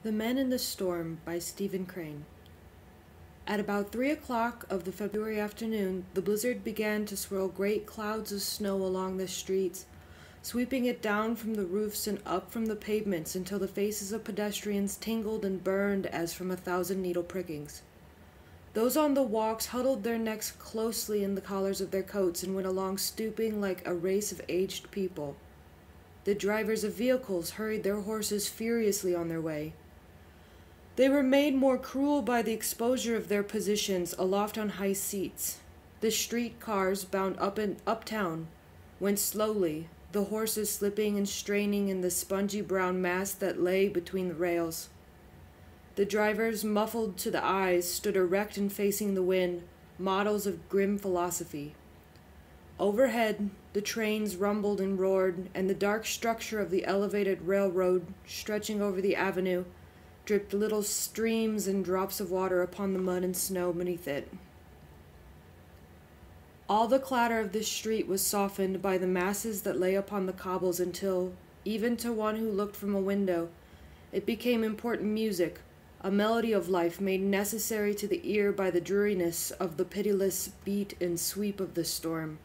The Men in the Storm by Stephen Crane. At about 3 o'clock of the February afternoon, the blizzard began to swirl great clouds of snow along the streets, sweeping it down from the roofs and up from the pavements until the faces of pedestrians tingled and burned as from 1,000 needle prickings. Those on the walks huddled their necks closely in the collars of their coats and went along stooping like a race of aged people. The drivers of vehicles hurried their horses furiously on their way. They were made more cruel by the exposure of their positions aloft on high seats. The street cars bound up and uptown went slowly, the horses slipping and straining in the spongy brown mass that lay between the rails. The drivers, muffled to the eyes, stood erect and facing the wind, models of grim philosophy. Overhead, the trains rumbled and roared, and the dark structure of the elevated railroad, stretching over the avenue, dripped little streams and drops of water upon the mud and snow beneath it. All the clatter of the street was softened by the masses that lay upon the cobbles until, even to one who looked from a window, it became important music, a melody of life made necessary to the ear by the dreariness of the pitiless beat and sweep of the storm.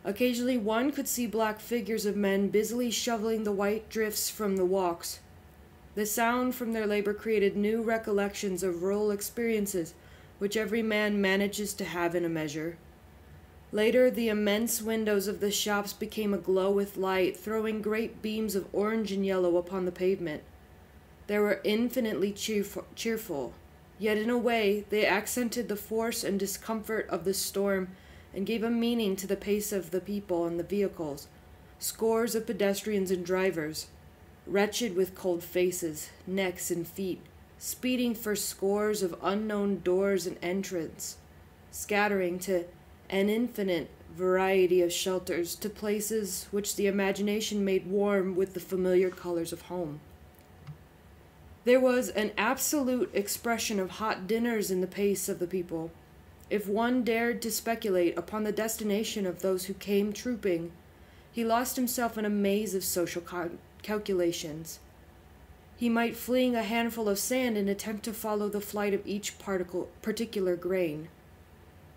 Occasionally one could see black figures of men busily shoveling the white drifts from the walks. The sound from their labor created new recollections of rural experiences, which every man manages to have in a measure. Later, the immense windows of the shops became aglow with light, throwing great beams of orange and yellow upon the pavement. They were infinitely cheerful, yet in a way they accented the force and discomfort of the storm and gave a meaning to the pace of the people and the vehicles, scores of pedestrians and drivers, wretched with cold faces, necks, and feet, speeding for scores of unknown doors and entrance, scattering to an infinite variety of shelters, to places which the imagination made warm with the familiar colors of home. There was an absolute expression of hot dinners in the pace of the people. If one dared to speculate upon the destination of those who came trooping, he lost himself in a maze of social calculations. He might fling a handful of sand and attempt to follow the flight of each particular grain.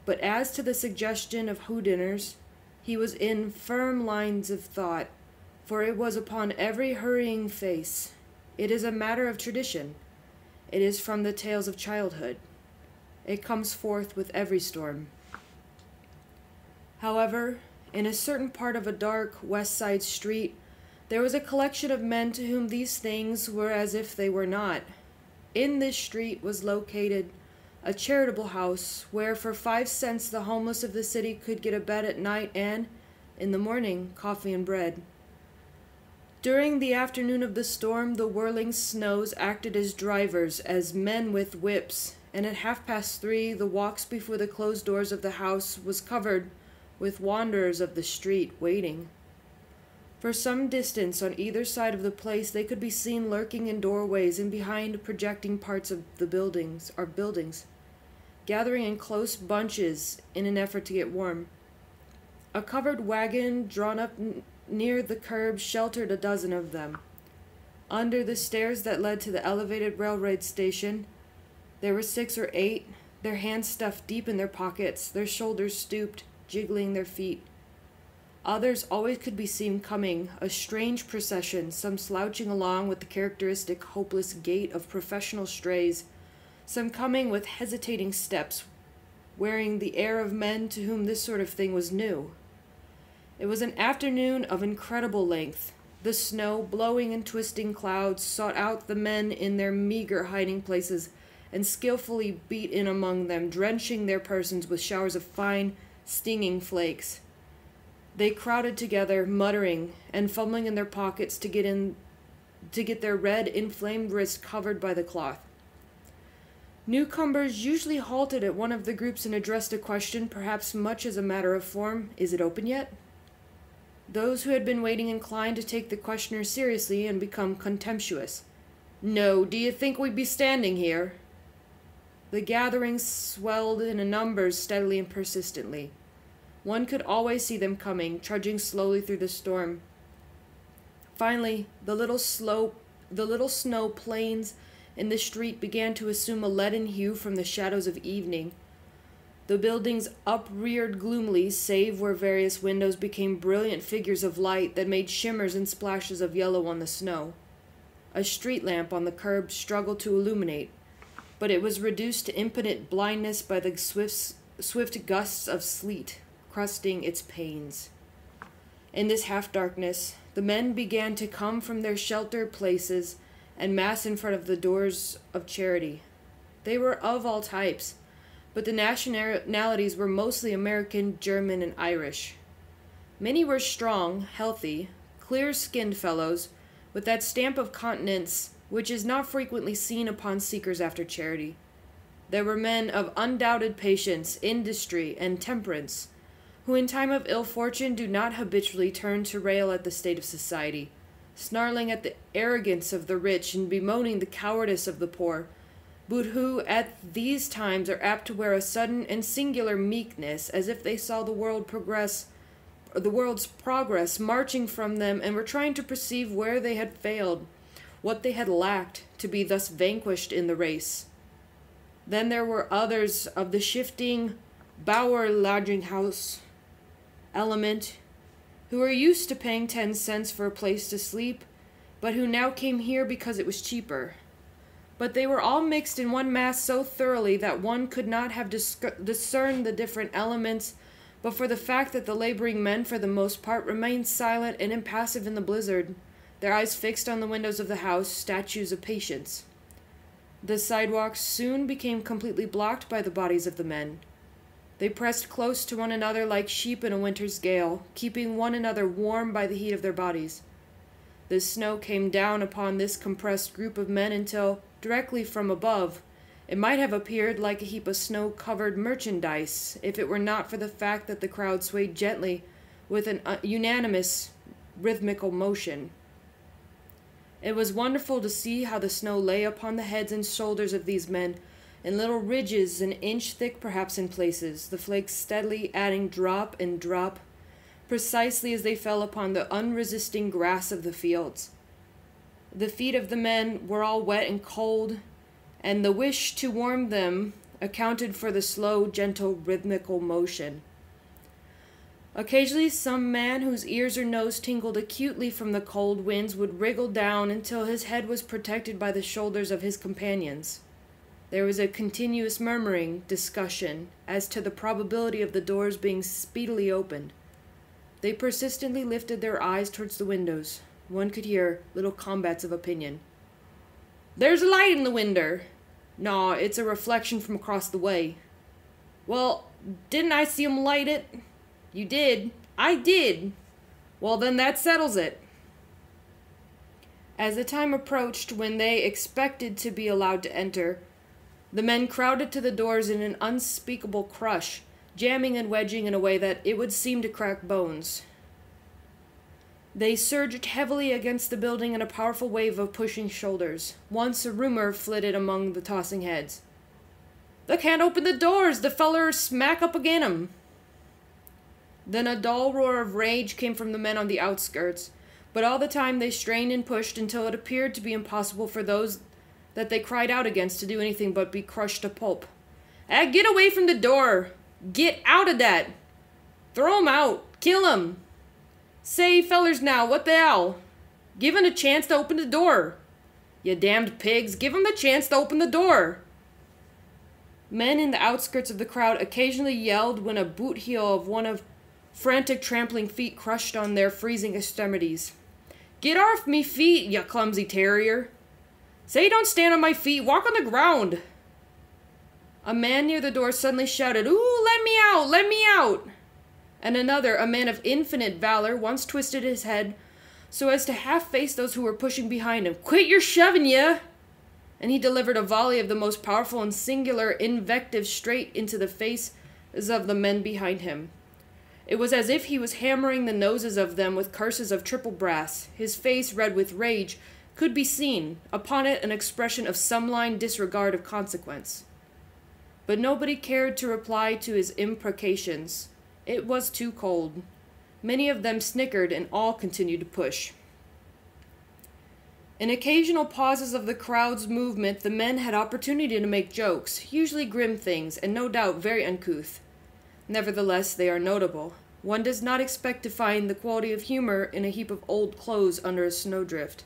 But as to the suggestion of whoduners, he was in firm lines of thought, for it was upon every hurrying face. It is a matter of tradition. It is from the tales of childhood. It comes forth with every storm. However, in a certain part of a dark west side street, there was a collection of men to whom these things were as if they were not. In this street was located a charitable house where for 5 cents the homeless of the city could get a bed at night and, in the morning, coffee and bread. During the afternoon of the storm, the whirling snows acted as drivers, as men with whips, and at 3:30 the walks before the closed doors of the house was covered with wanderers of the street waiting. For some distance on either side of the place they could be seen lurking in doorways and behind projecting parts of the buildings, gathering in close bunches in an effort to get warm. A covered wagon drawn up near the curb sheltered a dozen of them. Under the stairs that led to the elevated railroad station, there were 6 or 8, their hands stuffed deep in their pockets, their shoulders stooped, jiggling their feet. Others always could be seen coming, a strange procession, some slouching along with the characteristic hopeless gait of professional strays, some coming with hesitating steps, wearing the air of men to whom this sort of thing was new. It was an afternoon of incredible length. The snow, blowing in twisting clouds, sought out the men in their meager hiding places and skillfully beat in among them, drenching their persons with showers of fine, stinging flakes. They crowded together, muttering and fumbling in their pockets to get their red, inflamed wrists covered by the cloth. Newcomers usually halted at one of the groups and addressed a question, perhaps much as a matter of form, "Is it open yet?" Those who had been waiting inclined to take the questioner seriously and become contemptuous. "No, do you think we'd be standing here?" The gatherings swelled in numbers steadily and persistently. One could always see them coming, trudging slowly through the storm. Finally, the little snow plains in the street began to assume a leaden hue from the shadows of evening. The buildings upreared gloomily, save where various windows became brilliant figures of light that made shimmers and splashes of yellow on the snow. A street lamp on the curb struggled to illuminate, but it was reduced to impotent blindness by the swift gusts of sleet crusting its panes. In this half-darkness, the men began to come from their sheltered places and mass in front of the doors of charity. They were of all types, but the nationalities were mostly American, German, and Irish. Many were strong, healthy, clear-skinned fellows with that stamp of continence which is not frequently seen upon seekers after charity. There were men of undoubted patience, industry, and temperance, who in time of ill fortune do not habitually turn to rail at the state of society, snarling at the arrogance of the rich and bemoaning the cowardice of the poor, but who at these times are apt to wear a sudden and singular meekness, as if they saw the world's progress marching from them and were trying to perceive where they had failed, what they had lacked, to be thus vanquished in the race. Then there were others of the shifting Bower lodging house element, who were used to paying 10 cents for a place to sleep, but who now came here because it was cheaper. But they were all mixed in one mass so thoroughly that one could not have discerned the different elements, but for the fact that the laboring men, for the most part, remained silent and impassive in the blizzard, their eyes fixed on the windows of the house, statues of patience. The sidewalks soon became completely blocked by the bodies of the men. They pressed close to one another like sheep in a winter's gale, keeping one another warm by the heat of their bodies. The snow came down upon this compressed group of men until, directly from above, it might have appeared like a heap of snow-covered merchandise, if it were not for the fact that the crowd swayed gently with an unanimous, rhythmical motion. It was wonderful to see how the snow lay upon the heads and shoulders of these men, in little ridges an inch thick perhaps in places, the flakes steadily adding drop and drop, precisely as they fell upon the unresisting grass of the fields. The feet of the men were all wet and cold, and the wish to warm them accounted for the slow, gentle, rhythmical motion. Occasionally some man whose ears or nose tingled acutely from the cold winds would wriggle down until his head was protected by the shoulders of his companions. There was a continuous murmuring discussion as to the probability of the doors being speedily opened. They persistently lifted their eyes towards the windows. One could hear little combats of opinion. "There's a light in the winder." "No, it's a reflection from across the way." "Well, didn't I see 'em light it?" "You did." "I did." "Well, then that settles it." As the time approached when they expected to be allowed to enter, the men crowded to the doors in an unspeakable crush, jamming and wedging in a way that it would seem to crack bones. They surged heavily against the building in a powerful wave of pushing shoulders. Once a rumor flitted among the tossing heads. "They can't open the doors, the feller smack up agin 'em." Then a dull roar of rage came from the men on the outskirts, but all the time they strained and pushed until it appeared to be impossible for those that they cried out against to do anything but be crushed to pulp. Get away from the door! Get out of that! Throw 'em out! Kill 'em! Say, fellers now, what the hell? Give 'em a chance to open the door! You damned pigs, give 'em the chance to open the door!" Men in the outskirts of the crowd occasionally yelled when a boot heel of one of frantic trampling feet crushed on their freezing extremities. "Get off me feet, you clumsy terrier! Say, don't stand on my feet, walk on the ground!" A man near the door suddenly shouted, "Ooh, let me out, let me out!" And another, a man of infinite valor, once twisted his head so as to half-face those who were pushing behind him. "Quit your shoving, ye!" And he delivered a volley of the most powerful and singular invective straight into the faces of the men behind him. It was as if he was hammering the noses of them with curses of triple brass. His face, red with rage, could be seen, upon it an expression of sublime disregard of consequence. But nobody cared to reply to his imprecations. It was too cold. Many of them snickered, and all continued to push. In occasional pauses of the crowd's movement, the men had opportunity to make jokes, usually grim things, and no doubt very uncouth. Nevertheless, they are notable. One does not expect to find the quality of humor in a heap of old clothes under a snowdrift.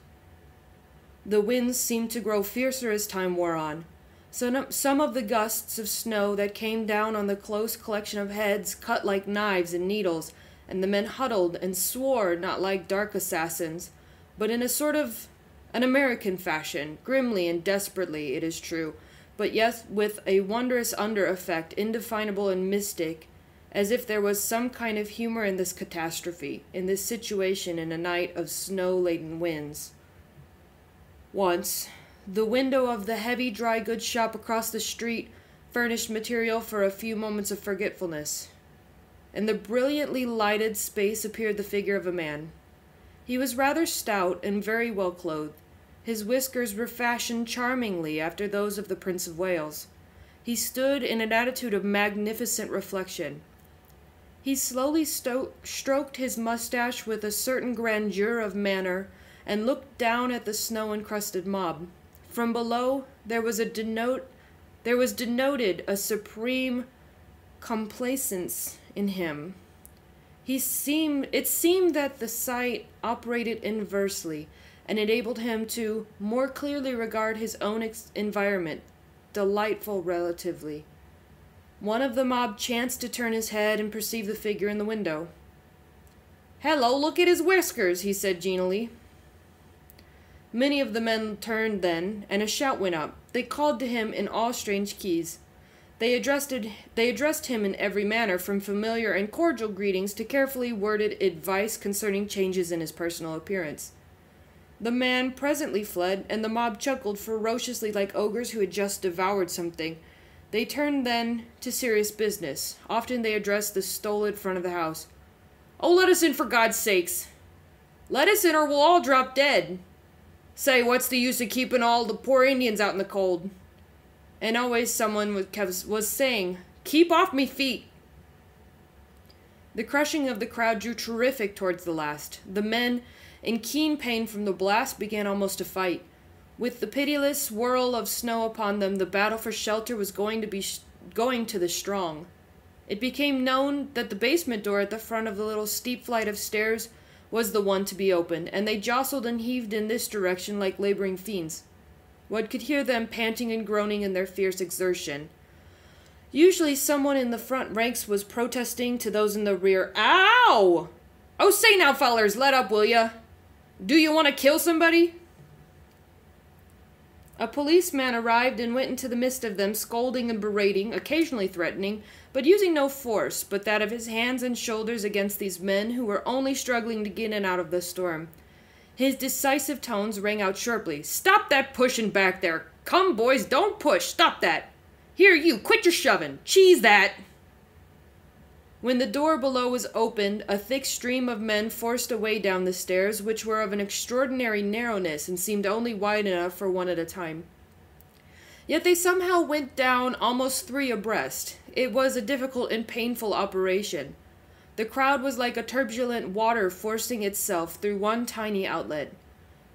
The winds seemed to grow fiercer as time wore on. Some of the gusts of snow that came down on the close collection of heads cut like knives and needles, and the men huddled and swore not like dark assassins, but in a sort of an American fashion, grimly and desperately, it is true, but yet with a wondrous under-effect, indefinable and mystic, as if there was some kind of humor in this catastrophe, in this situation in a night of snow-laden winds. Once, the window of the heavy dry goods shop across the street furnished material for a few moments of forgetfulness. In the brilliantly lighted space appeared the figure of a man. He was rather stout and very well clothed. His whiskers were fashioned charmingly after those of the Prince of Wales. He stood in an attitude of magnificent reflection. He slowly stroked his mustache with a certain grandeur of manner and looked down at the snow-encrusted mob. From below, there was denoted a supreme complacence in him. It seemed that the sight operated inversely and enabled him to more clearly regard his own environment, delightful relatively. One of the mob chanced to turn his head and perceive the figure in the window. "Hello, look at his whiskers," he said genially. Many of the men turned then, and a shout went up. They called to him in all strange keys. They addressed him in every manner, from familiar and cordial greetings to carefully worded advice concerning changes in his personal appearance. The man presently fled, and the mob chuckled ferociously like ogres who had just devoured something. They turned then to serious business. Often they addressed the stolid front of the house. "Oh, let us in, for God's sakes! Let us in, or we'll all drop dead! Say, what's the use of keeping all the poor Indians out in the cold?" And always someone was saying, "Keep off me feet!" The crushing of the crowd drew terrific towards the last. The men, in keen pain from the blast, began almost to fight. With the pitiless whirl of snow upon them, the battle for shelter was going to the strong. It became known that the basement door at the front of the little steep flight of stairs was the one to be opened, and they jostled and heaved in this direction like laboring fiends. One could hear them panting and groaning in their fierce exertion. Usually someone in the front ranks was protesting to those in the rear, "Ow! Oh, say now, fellers, let up, will ya? Do you want to kill somebody?" A policeman arrived and went into the midst of them, scolding and berating, occasionally threatening, but using no force but that of his hands and shoulders against these men who were only struggling to get in and out of the storm. His decisive tones rang out sharply. "Stop that pushing back there! Come, boys, don't push! Stop that! Here, you, quit your shoving! Cheese that!" When the door below was opened, a thick stream of men forced a way down the stairs, which were of an extraordinary narrowness and seemed only wide enough for one at a time. Yet they somehow went down almost 3 abreast. It was a difficult and painful operation. The crowd was like a turbulent water forcing itself through one tiny outlet.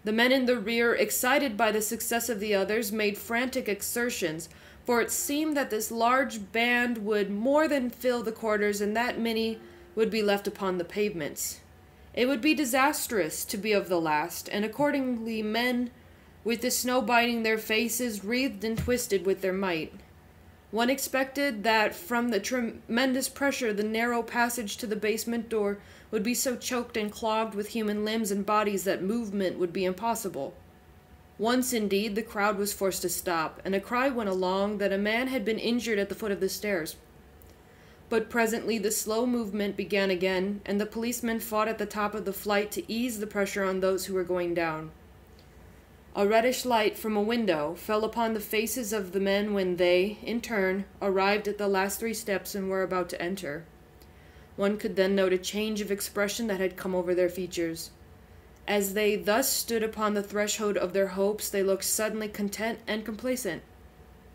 The men in the rear, excited by the success of the others, made frantic exertions, for it seemed that this large band would more than fill the quarters, and that many would be left upon the pavements. It would be disastrous to be of the last, and accordingly men, with the snow biting their faces, wreathed and twisted with their might. One expected that from the tremendous pressure the narrow passage to the basement door would be so choked and clogged with human limbs and bodies that movement would be impossible. Once, indeed, the crowd was forced to stop, and a cry went along that a man had been injured at the foot of the stairs. But presently the slow movement began again, and the policemen fought at the top of the flight to ease the pressure on those who were going down. A reddish light from a window fell upon the faces of the men when they, in turn, arrived at the last 3 steps and were about to enter. One could then note a change of expression that had come over their features. As they thus stood upon the threshold of their hopes, they looked suddenly content and complacent.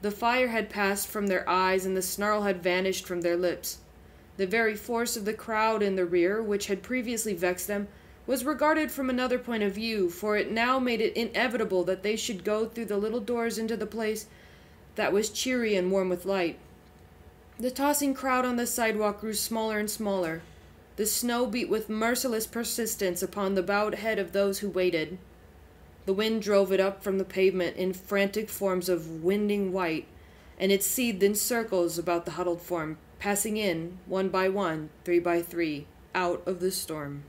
The fire had passed from their eyes, and the snarl had vanished from their lips. The very force of the crowd in the rear, which had previously vexed them, was regarded from another point of view, for it now made it inevitable that they should go through the little doors into the place that was cheery and warm with light. The tossing crowd on the sidewalk grew smaller and smaller. The snow beat with merciless persistence upon the bowed head of those who waited. The wind drove it up from the pavement in frantic forms of winding white, and it seethed in circles about the huddled form, passing in, one by one, three by three, out of the storm.